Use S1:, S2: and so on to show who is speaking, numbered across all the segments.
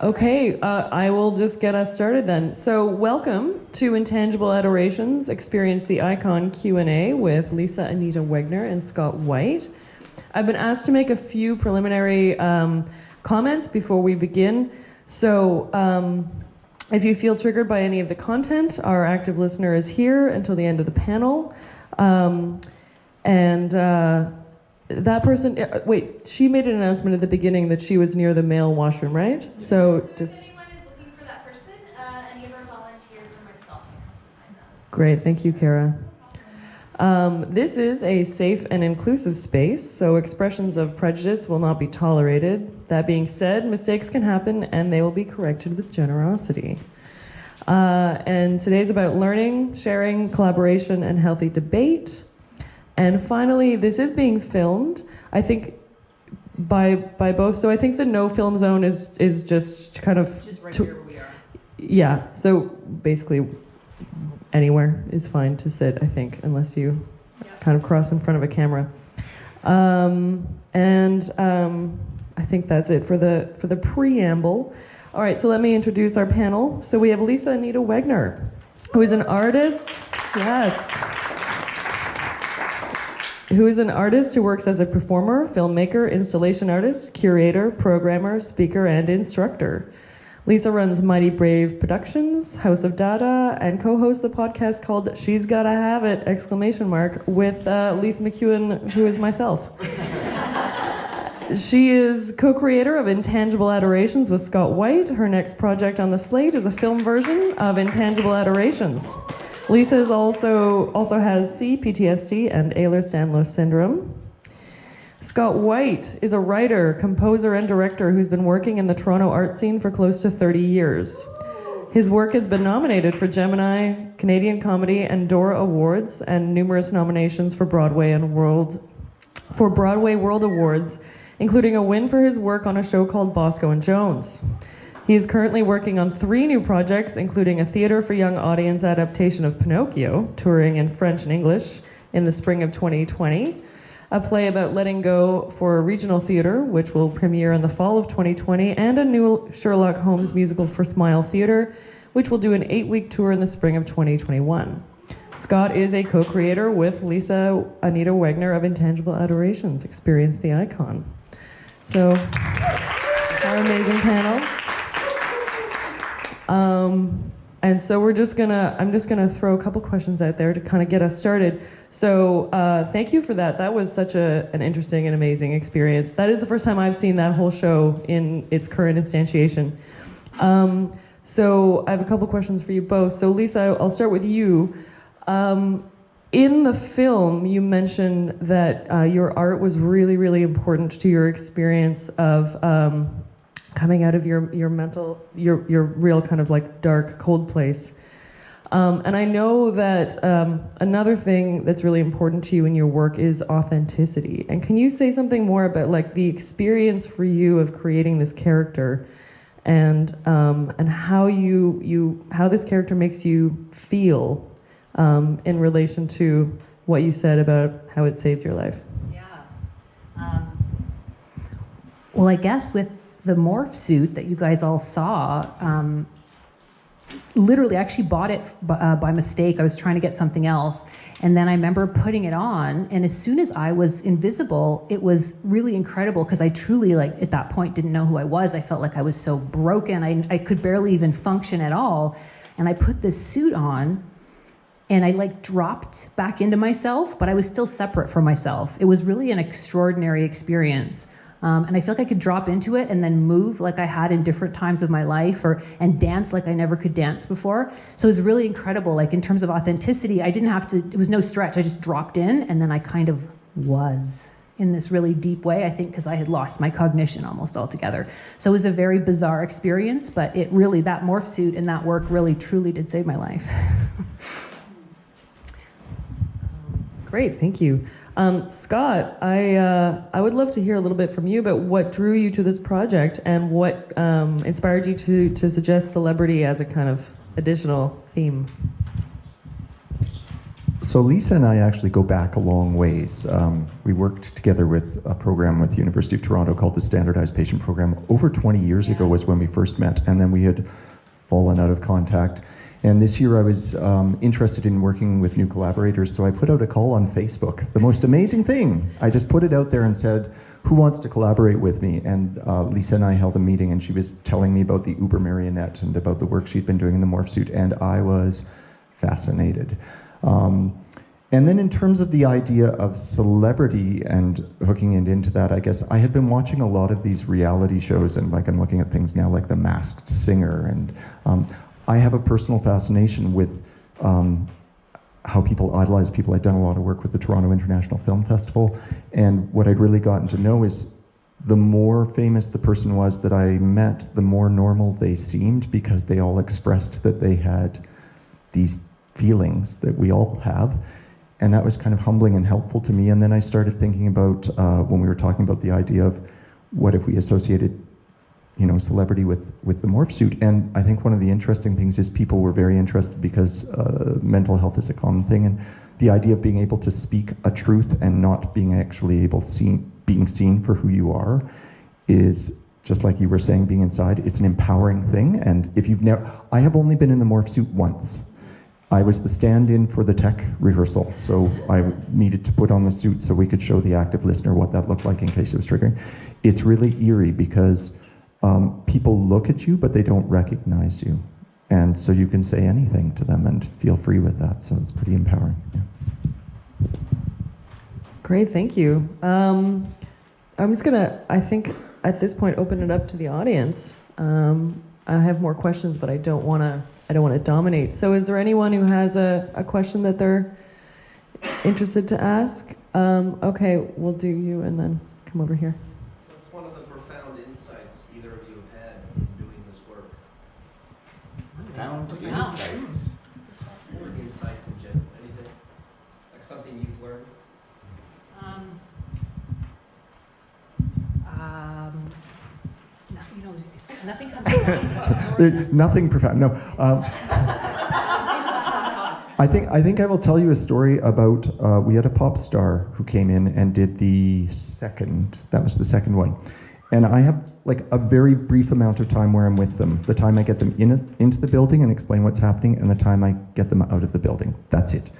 S1: Okay, I will just get us started then. So welcome to Intangible Adorations, Experience the Icon Q&A with Lisa Anita Wegner and Scott White. I've been asked to make a few preliminary comments before we begin. So if you feel triggered by any of the content, our active listener is here until the end of the panel. That person, wait, she made an announcement at the beginning that she was near the male washroom, right? So just...
S2: If anyone is looking for that person, any of our volunteers or myself can find them.
S1: Great, thank you, Kara. This is a safe and inclusive space, so expressions of prejudice will not be tolerated. That being said, mistakes can happen and they will be corrected with generosity. And today's about learning, sharing, collaboration, and healthy debate. And finally, this is being filmed, I think, by both. So I think the no film zone is just kind of...
S3: Just right here where we are.
S1: Yeah, so basically anywhere is fine to sit, I think, unless you kind of cross in front of a camera. I think that's it for the preamble. All right, so let me introduce our panel. So we have Lisa Anita Wegner, who is an artist. Yes. Who is an artist who works as a performer, filmmaker, installation artist, curator, programmer, speaker, and instructor. Lisa runs Mighty Brave Productions, House of Dada, and co-hosts a podcast called She's Gotta Have It! With Lisa McKeown, who is myself. She is co-creator of Intangible Adorations with Scott White. Her next project on the slate is a film version of Intangible Adorations. Lisa is also has CPTSD and Ehlers-Danlos syndrome. Scott White is a writer, composer, and director who's been working in the Toronto art scene for close to 30 years. His work has been nominated for Gemini, Canadian Comedy, and Dora Awards, and numerous nominations for Broadway World Awards, including a win for his work on a show called Bosco and Jones. He is currently working on 3 new projects, including a theater for young audience adaptation of Pinocchio, touring in French and English in the spring of 2020, a play about letting go for a regional theater, which will premiere in the fall of 2020, and a new Sherlock Holmes musical for Smile Theater, which will do an 8-week tour in the spring of 2021. Scott is a co-creator with Lisa Anita Wegner of Intangible Adorations, Experience the Icon. So, our amazing panel. And so I'm just gonna throw a couple questions out there to kind of get us started. So thank you for that. That was such an interesting and amazing experience. That is the first time I've seen that whole show in its current instantiation. So I have a couple questions for you both. So Lisa, I'll start with you. In the film, you mentioned that your art was really, really important to your experience of coming out of your real kind of like dark, cold place. And I know that another thing that's really important to you in your work is authenticity. And can you say something more about like the experience for you of creating this character and how how this character makes you feel in relation to what you said about how it saved your life?
S3: Yeah. Well, I guess with the morph suit that you guys all saw, literally I actually bought it by mistake. I was trying to get something else, and then I remember putting it on, and as soon as I was invisible, it was really incredible because I truly, like, at that point didn't know who I was. I felt like I was so broken. I could barely even function at all, and I put this suit on, and I like dropped back into myself, but I was still separate from myself. It was really an extraordinary experience. And I feel like I could drop into it and then move like I had in different times of my life, and dance like I never could dance before. So it was really incredible. Like in terms of authenticity, I didn't have to, it was no stretch. I just dropped in and then I kind of was in this really deep way, I think because I had lost my cognition almost altogether. So it was a very bizarre experience, but it really, that morph suit and that work really truly did save my life.
S1: Great, thank you. Scott, I would love to hear a little bit from you about what drew you to this project and what inspired you to suggest celebrity as a kind of additional theme.
S4: So Lisa and I actually go back a long ways. We worked together with a program with the University of Toronto called the Standardized Patient Program. Over 20 years ago was when we first met, and then we had fallen out of contact. And this year I was interested in working with new collaborators, so I put out a call on Facebook. The most amazing thing, I just put it out there and said, who wants to collaborate with me? And Lisa and I held a meeting, and she was telling me about the Uber marionette and about the work she'd been doing in the morph suit, and I was fascinated. And then in terms of the idea of celebrity and hooking it into that, I guess I had been watching a lot of these reality shows, and like I'm looking at things now like The Masked Singer, and I have a personal fascination with how people idolize people. I've done a lot of work with the Toronto International Film Festival, and what I'd really gotten to know is the more famous the person was that I met, the more normal they seemed, because they all expressed that they had these feelings that we all have. And that was kind of humbling and helpful to me. And then I started thinking about, when we were talking about the idea of what if we associated, celebrity with the morph suit. And I think one of the interesting things is people were very interested because mental health is a common thing. And the idea of being able to speak a truth and not being actually being seen for who you are is, just like you were saying, being inside, it's an empowering thing. And if you've I have only been in the morph suit once. I was the stand-in for the tech rehearsal, so I needed to put on the suit so we could show the active listener what that looked like in case it was triggering. It's really eerie because people look at you, but they don't recognize you. And so you can say anything to them and feel free with that, so it's pretty empowering. Yeah.
S1: Great, thank you. I'm just gonna, I think, at this point, open it up to the audience. I have more questions, but I don't want to dominate. So is there anyone who has a question that they're interested to ask? Okay, we'll do you and then come over here.
S5: What's one of the profound insights either of you have had in doing this work?
S6: Profound insights.
S5: Or insights in general, anything? Like something you've learned?
S3: Nothing comes to mind.
S4: Nothing profound, no. I think I will tell you a story about, we had a pop star who came in and did the second one. And I have like a very brief amount of time where I'm with them. The time I get them into the building and explain what's happening, and the time I get them out of the building. That's it.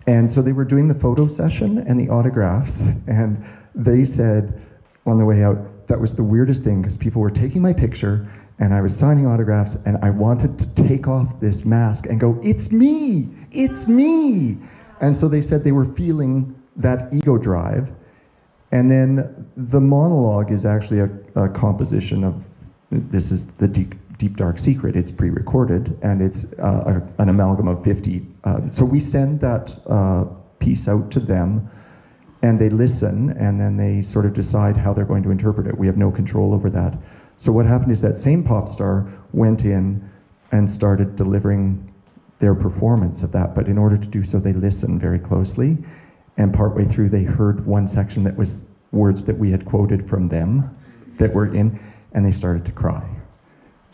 S4: And so they were doing the photo session and the autographs, and they said on the way out, that was the weirdest thing, because people were taking my picture and I was signing autographs, and I wanted to take off this mask and go, it's me, it's me. And so they said they were feeling that ego drive. And then the monologue is actually a composition of, this is the deep dark secret, it's pre-recorded, and it's an amalgam of 50. So we send that piece out to them, and they listen, and then they sort of decide how they're going to interpret it. We have no control over that. So what happened is that same pop star went in and started delivering their performance of that, but in order to do so, they listened very closely, and partway through, they heard one section that was words that we had quoted from them that were in, and they started to cry.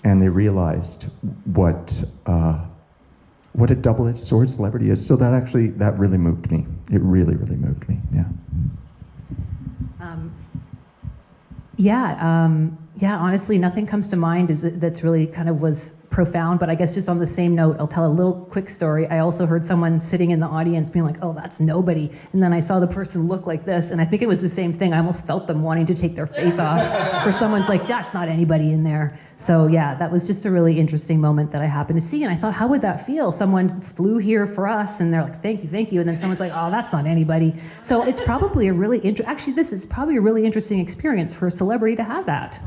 S4: And they realized what a double-edged sword celebrity is. So that really moved me. It really, really moved me, yeah.
S3: Yeah, honestly, nothing comes to mind that's really kind of was profound, but I guess just on the same note, I'll tell a little quick story. I also heard someone sitting in the audience being like, oh, that's nobody. And then I saw the person look like this, and I think it was the same thing. I almost felt them wanting to take their face off for someone's like, that's not anybody in there. So yeah, that was just a really interesting moment that I happened to see. And I thought, how would that feel? Someone flew here for us, and they're like, thank you. And then someone's like, oh, that's not anybody. So it's probably this is probably a really interesting experience for a celebrity to have that.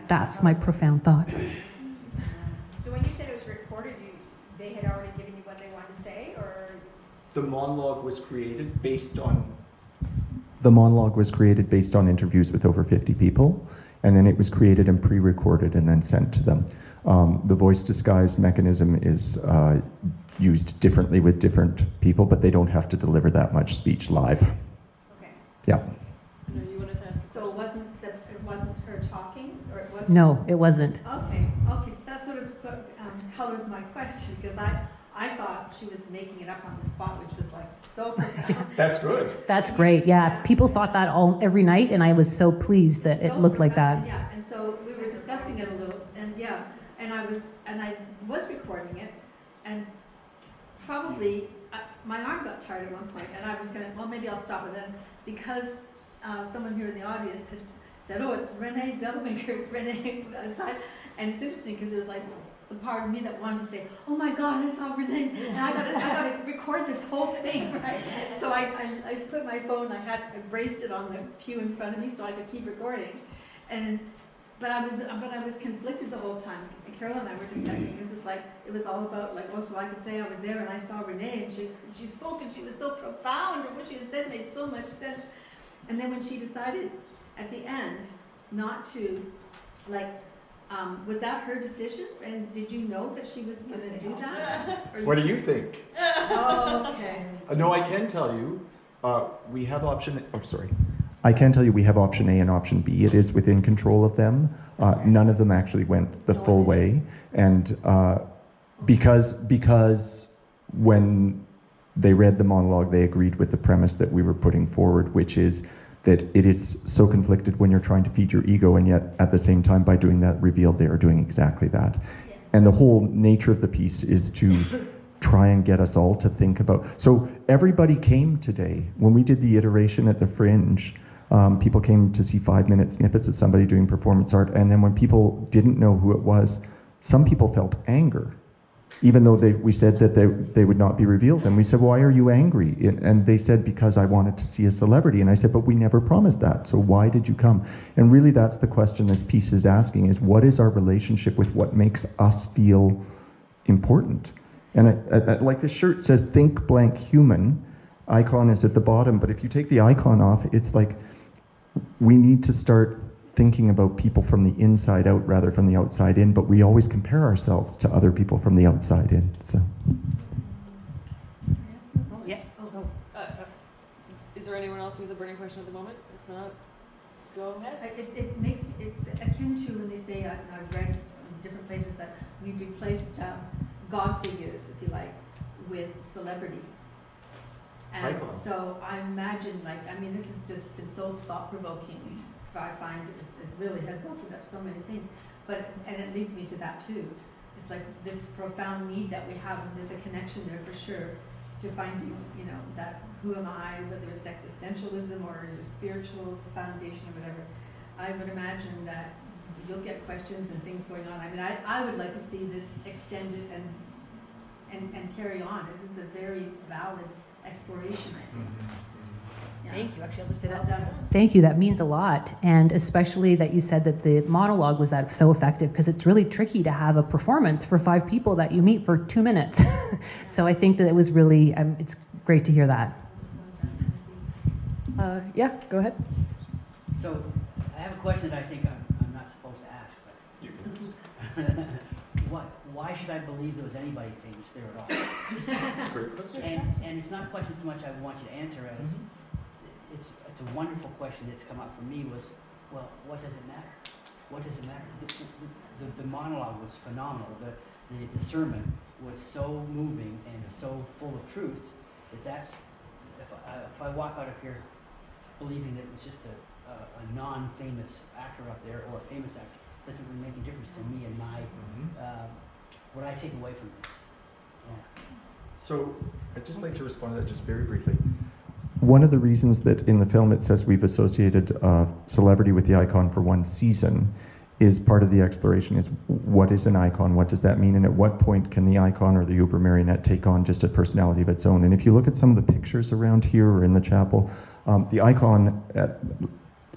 S3: That's my profound thought.
S7: So when you said it was recorded, they had already given you what they wanted to say, or?
S4: The monologue was created based on interviews with over 50 people, and then it was created and pre-recorded and then sent to them. The voice disguise mechanism is used differently with different people, but they don't have to deliver that much speech live.
S7: Okay.
S4: Yeah.
S7: So it wasn't her talking, or it was?
S3: No, it wasn't.
S7: Okay, so that sort of colors my question, because I I thought she was making it up on the spot, which was like so profound.
S4: That's good.
S3: That's great. Yeah, people thought that every night, and I was so pleased that it
S7: So
S3: looked like
S7: profound,
S3: that.
S7: Yeah, and so we were discussing it a little, and yeah, and I was recording it, and probably my arm got tired at one point, and I was going, well, maybe I'll stop. And then because someone here in the audience had said, oh, it's Renee Zellweger, it's Renee, and it's interesting because it was like the part of me that wanted to say, oh my God, I saw Renee's, and I got to record this whole thing, right? So I put my phone, I braced it on the pew in front of me so I could keep recording, but I was conflicted the whole time. Carol and I were discussing because it's like it was all about like, oh, so I could say I was there and I saw Renee and she spoke and she was so profound and what she said made so much sense. And then when she decided at the end not to, like, was that her decision? And did you know that she was going to do that?
S4: What do you think?
S7: Oh, okay.
S4: No, I can tell you, we have option. Oh, sorry. I can tell you we have option A and option B. It is within control of them. None of them actually went the full way, and because when they read the monologue, they agreed with the premise that we were putting forward, which is that it is so conflicted when you're trying to feed your ego, and yet at the same time, by doing that, revealed they are doing exactly that.
S7: Yeah.
S4: And the whole nature of the piece is to try and get us all to think about. So everybody came today. When we did the iteration at the Fringe, people came to see 5-minute snippets of somebody doing performance art, and then when people didn't know who it was, some people felt anger, even though we said that they would not be revealed. And we said, why are you angry? And they said, because I wanted to see a celebrity. And I said, but we never promised that, so why did you come? And really that's the question this piece is asking, is what is our relationship with what makes us feel important? And like this shirt says, think blank human, icon is at the bottom, but if you take the icon off, it's like, we need to start thinking about people from the inside out rather from the outside in, but we always compare ourselves to other people from the outside in. So.
S3: Yeah.
S1: Is there anyone else who has a burning question at the moment? If not, go ahead.
S7: It's akin to when they say, I've read in different places that we've replaced God figures, if you like, with celebrities. And
S4: Icons.
S7: so I imagine, this has just been so thought-provoking. I find it really has opened up so many things. And it leads me to that too. It's like this profound need that we have, and there's a connection there for sure, to finding, that who am I, whether it's existentialism or your spiritual foundation or whatever. I would imagine that you'll get questions and things going on. I would like to see this extended and carry on. This is a very valid exploration, I think. Yeah.
S3: Thank you. Actually, I'll just say
S7: Well
S3: that.
S7: done.
S3: Thank you. That means a lot. And especially that you said that the monologue was so effective, because it's really tricky to have a performance for 5 people that you meet for 2 minutes. So I think that it was really, it's great to hear that.
S1: Yeah, go ahead.
S8: So I have a question that I think I'm not supposed to ask, but you can. Why should I believe there was anybody famous there at all?
S4: Great question.
S8: And it's not a question so much I want you to answer as it's a wonderful question that's come up for me was, well, what does it matter? What does it matter? The monologue was phenomenal. The sermon was so moving and so full of truth that's if I walk out of here believing that it was just a non-famous actor up there or a famous actor, doesn't really make a difference to me and my what I take away from this. Yeah.
S4: So I'd just like to respond to that just very briefly. One of the reasons that in the film it says we've associated celebrity with the icon for 1 season is part of the exploration is what is an icon, what does that mean, and at what point can the icon or the Uber marionette take on just a personality of its own. And if you look at some of the pictures around here or in the chapel, the icon,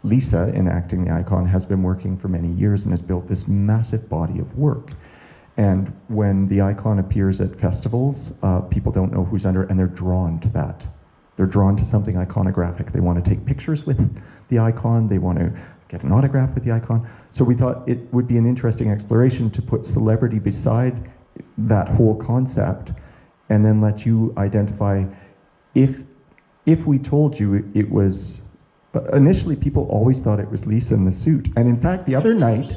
S4: Lisa, enacting the icon, has been working for many years and has built this massive body of work. And when the icon appears at festivals, people don't know who's under it, and they're drawn to that. They're drawn to something iconographic. They want to take pictures with the icon. They want to get an autograph with the icon. So we thought it would be an interesting exploration to put celebrity beside that whole concept and then let you identify if we told you it was, initially people always thought it was Lisa in the suit. And in fact, the other night,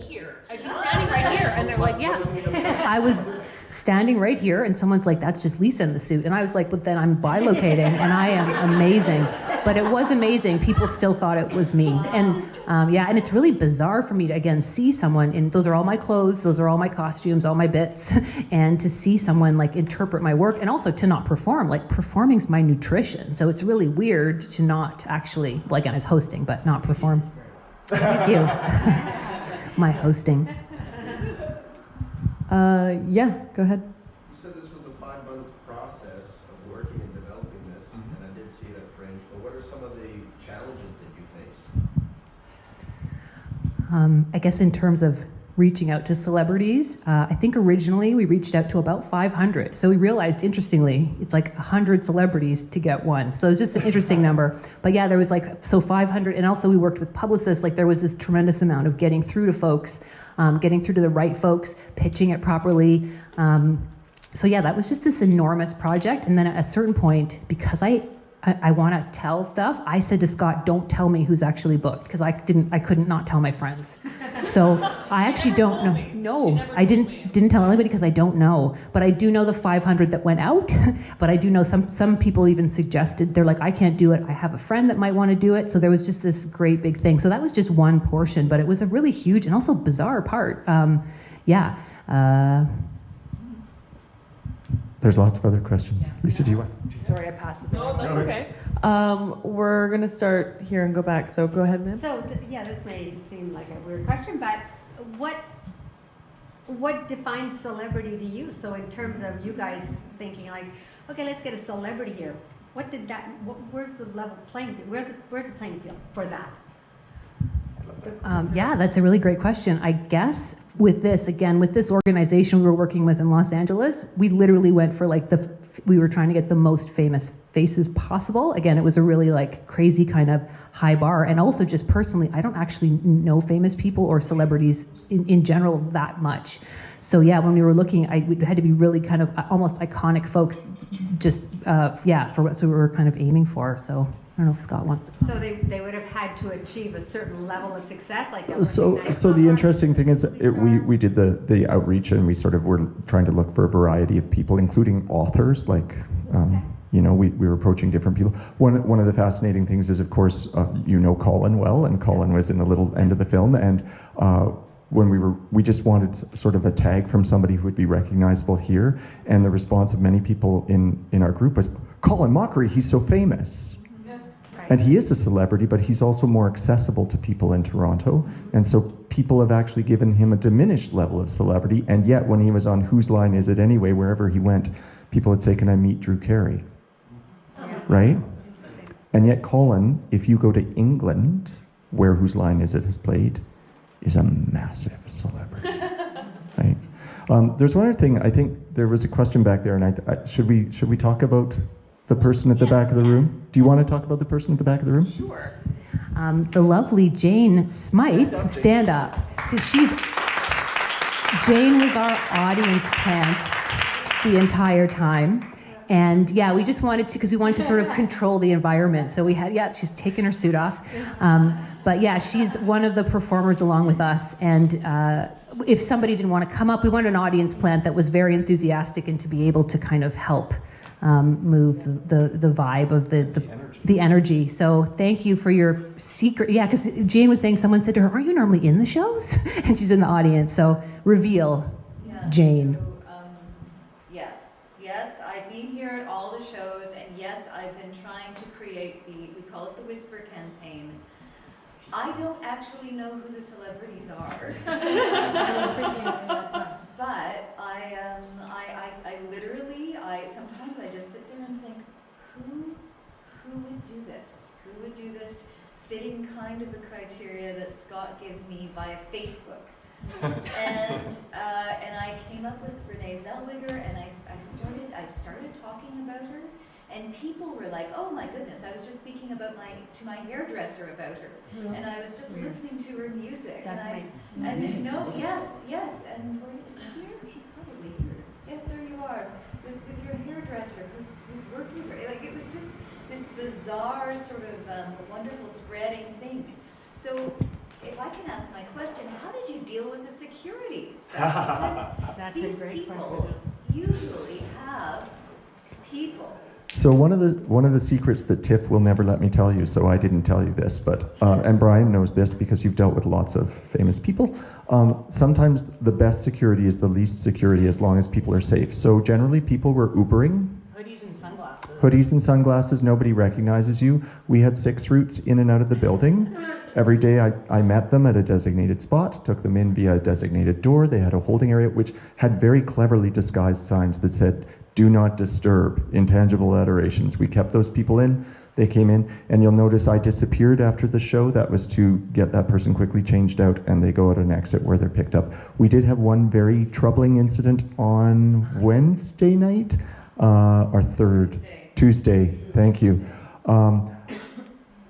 S3: I'd be standing right here, and they're like, yeah. I was standing right here, and someone's like, that's just Lisa in the suit. And I was like, but then I'm bilocating, and I am amazing. But it was amazing. People still thought it was me. And and it's really bizarre for me to, again, see someone, and those are all my clothes, those are all my costumes, all my bits, and to see someone like interpret my work, and also to not perform. Like, performing's my nutrition. So it's really weird to not actually, well, again, I was hosting, but not perform. Thank you. My hosting.
S1: Yeah, go ahead.
S5: You said this was a 5-month process of working and developing this, and I did see it at Fringe, but what are some of the challenges that you faced?
S3: I guess in terms of reaching out to celebrities, I think originally we reached out to about 500. So we realized, interestingly, it's like 100 celebrities to get one. So it's just an interesting number. But yeah, there was 500, and also we worked with publicists. Like, there was this tremendous amount of getting through to folks, getting through to the right folks, pitching it properly. So yeah, that was just this enormous project. And then at a certain point, because I want to tell stuff, I said to Scott, don't tell me who's actually booked, because I couldn't not tell my friends. So I actually don't know. No, I didn't tell anybody because I don't know. But I do know the 500 that went out. But I do know some people even suggested, they're like, I can't do it. I have a friend that might want to do it. So there was just this great big thing. So that was just one portion, but it was a really huge and also bizarre part.
S4: There's lots of other questions. Lisa, do you want?
S3: Sorry, I passed it.
S1: No, that's okay. We're going to start here and go back. So go ahead, ma'am.
S9: So, this may seem like a weird question, but what defines celebrity to you? So in terms of you guys thinking like, okay, let's get a celebrity here. Where's the level playing field? Where's the playing field for that?
S3: Yeah, that's a really great question. I guess with this organization we were working with in Los Angeles, we literally went for we were trying to get the most famous faces possible. Again, it was a really crazy kind of high bar. And also, just personally, I don't actually know famous people or celebrities in general that much. So yeah, when we were looking, we had to be really kind of almost iconic folks, just for what we were kind of aiming for. So I don't know if Scott wants to.
S9: So they would have had to achieve a certain level of success,
S4: So the interesting thing is, we did the outreach, and we sort of were trying to look for a variety of people, including authors. We were approaching different people. One of the fascinating things is, of course, Colin well, and Colin was in the little end of the film, and when we just wanted sort of a tag from somebody who would be recognizable here, and the response of many people in our group was, Colin Mockery, he's so famous. And he is a celebrity, but he's also more accessible to people in Toronto. And so people have actually given him a diminished level of celebrity. And yet, when he was on Whose Line Is It Anyway, wherever he went, people would say, can I meet Drew Carey? Right? And yet, Colin, if you go to England, where Whose Line Is It has played, is a massive celebrity. Right? There's one other thing. I think there was a question back there, and should we talk about the person at the back of the room? Do you want to talk about the person at the back of the room?
S1: Sure.
S3: The lovely Jane Smythe, stand up. Jane was our audience plant the entire time. And yeah, we just wanted to, because we wanted to sort of control the environment. So we had, she's taken her suit off. But yeah, she's one of the performers along with us. And if somebody didn't want to come up, we wanted an audience plant that was very enthusiastic and to be able to kind of help move the vibe of the energy. So thank you for your secret. Yeah, because Jane was saying, someone said to her, aren't you normally in the shows? And she's in the audience. So reveal, Jane.
S10: So, yes, I've been here at all the shows, and yes, I've been trying to create we call it the Whisper campaign. I don't actually know who the celebrities are. But I literally, sometimes I just sit there and think, who would do this? Who would do this fitting kind of the criteria that Scott gives me via Facebook? And I came up with Renee Zellweger, and I started talking about her, and people were like, "Oh my goodness!" I was just speaking about to my hairdresser about her, and I was just listening to her music, and yes, and where is he here? He's probably here. Yes, there you are, with your hairdresser who worked with her. Like, it was just this bizarre sort of wonderful spreading thing. So if if I can ask my question, how did you deal with the security stuff? Because
S9: That's a
S10: these
S9: great
S10: people
S9: question.
S10: usually have people.
S4: So one of the secrets that Tiff will never let me tell you, so I didn't tell you this, but and Brian knows this because you've dealt with lots of famous people. Sometimes the best security is the least security as long as people are safe. So generally people were Ubering.
S3: Hoodies and sunglasses.
S4: Hoodies and sunglasses, nobody recognizes you. We had 6 routes in and out of the building. Every day I met them at a designated spot, took them in via a designated door. They had a holding area which had very cleverly disguised signs that said, "Do not disturb, Intangible Adorations." We kept those people in, they came in, and you'll notice I disappeared after the show. That was to get that person quickly changed out, and they go out an exit where they're picked up. We did have one very troubling incident on Wednesday night, our third, Tuesday, thank you.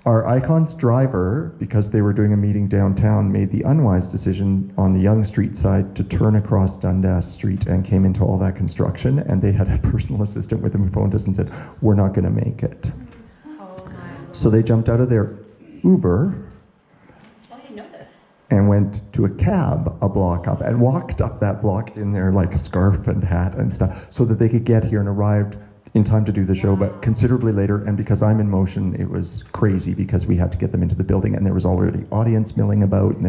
S4: Our Icons driver, because they were doing a meeting downtown, made the unwise decision on the Yonge Street side to turn across Dundas Street and came into all that construction, and they had a personal assistant with them who phoned us and said, "We're not going to make it." So they jumped out of their Uber
S9: Oh, I didn't know this.
S4: and went to a cab a block up and walked up that block in their like scarf and hat and stuff so that they could get here, and arrived in time to do the show, but considerably later. And because I'm in motion, it was crazy because we had to get them into the building, and there was already audience milling about, and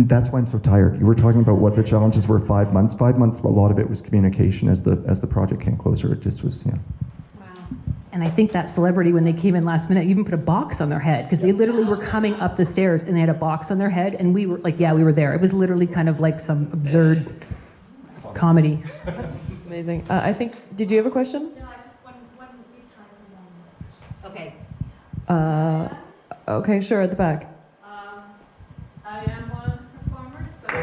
S4: that's why I'm so tired. You were talking about what the challenges were 5 months. 5 months, a lot of it was communication as the project came closer. It just was,
S3: And I think that celebrity, when they came in last minute, even put a box on their head, because they literally were coming up the stairs and they had a box on their head, and we were like, yeah, we were there. It was literally kind of like some absurd comedy.
S1: It's amazing. I think, did you have a question?
S2: No, I just one time.
S9: Okay.
S1: Okay, sure, at the back.
S11: I am one of the performers, but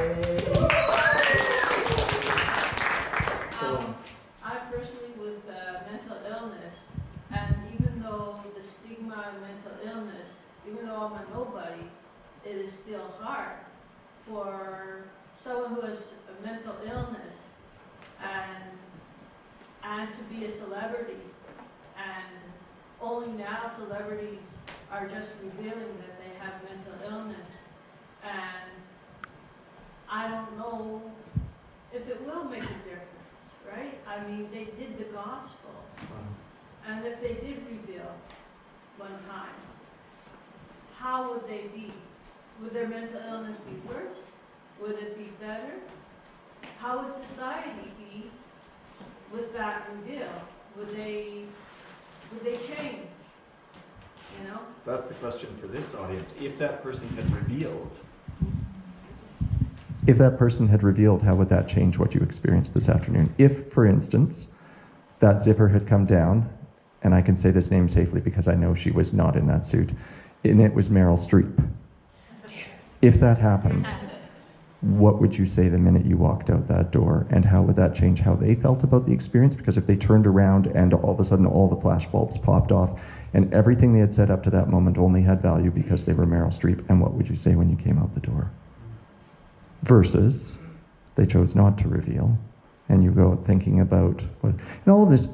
S11: I personally with mental illness, and even though the stigma of mental illness, even though I'm a nobody, it is still hard for someone who has a mental illness and to be a celebrity. And only now celebrities are just revealing that they have mental illness. And I don't know if it will make a difference, right? I mean, they did the gospel. And if they did reveal one time, how would they be? Would their mental illness be worse? Would it be better? How would society be with that reveal? Would they change? You know?
S6: That's the question for this audience. If that person had revealed,
S4: how would that change what you experienced this afternoon? If, for instance, that zipper had come down, and I can say this name safely because I know she was not in that suit, and it was Meryl Streep. If that happened, what would you say the minute you walked out that door, and how would that change how they felt about the experience? Because if they turned around and all of a sudden all the flash bulbs popped off and everything they had said up to that moment only had value because they were Meryl Streep, and what would you say when you came out the door? Versus they chose not to reveal, and you go thinking about what, and all of this,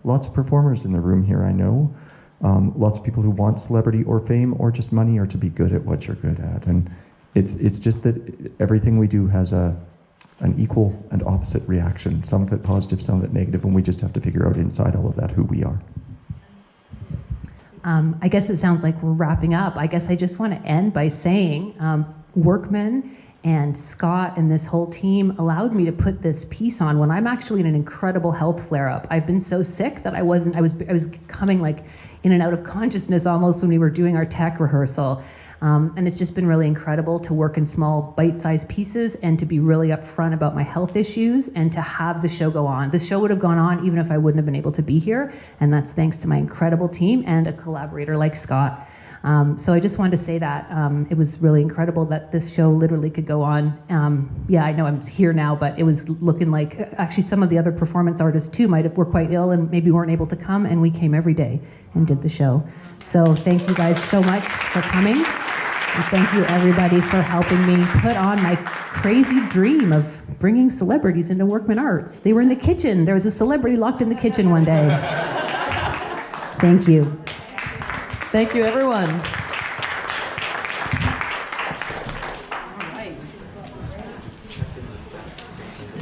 S4: lots of performers in the room here I know, lots of people who want celebrity or fame or just money or to be good at what you're good at, and it's just that everything we do has an equal and opposite reaction, some of it positive, some of it negative, and we just have to figure out inside all of that who we are.
S3: I guess it sounds like we're wrapping up. I guess I just want to end by saying Workman and Scott and this whole team allowed me to put this piece on when I'm actually in an incredible health flare-up. I've been so sick that I was coming like in and out of consciousness almost when we were doing our tech rehearsal. And it's just been really incredible to work in small bite-sized pieces and to be really upfront about my health issues and to have the show go on. The show would have gone on even if I wouldn't have been able to be here, and that's thanks to my incredible team and a collaborator like Scott. So I just wanted to say that it was really incredible that this show literally could go on. Yeah, I know I'm here now, but it was looking like actually some of the other performance artists too were quite ill and maybe weren't able to come, and we came every day and did the show. So thank you guys so much for coming. And thank you everybody for helping me put on my crazy dream of bringing celebrities into Workman Arts. They were in the kitchen. There was a celebrity locked in the kitchen one day. Thank you.
S1: Thank you, everyone.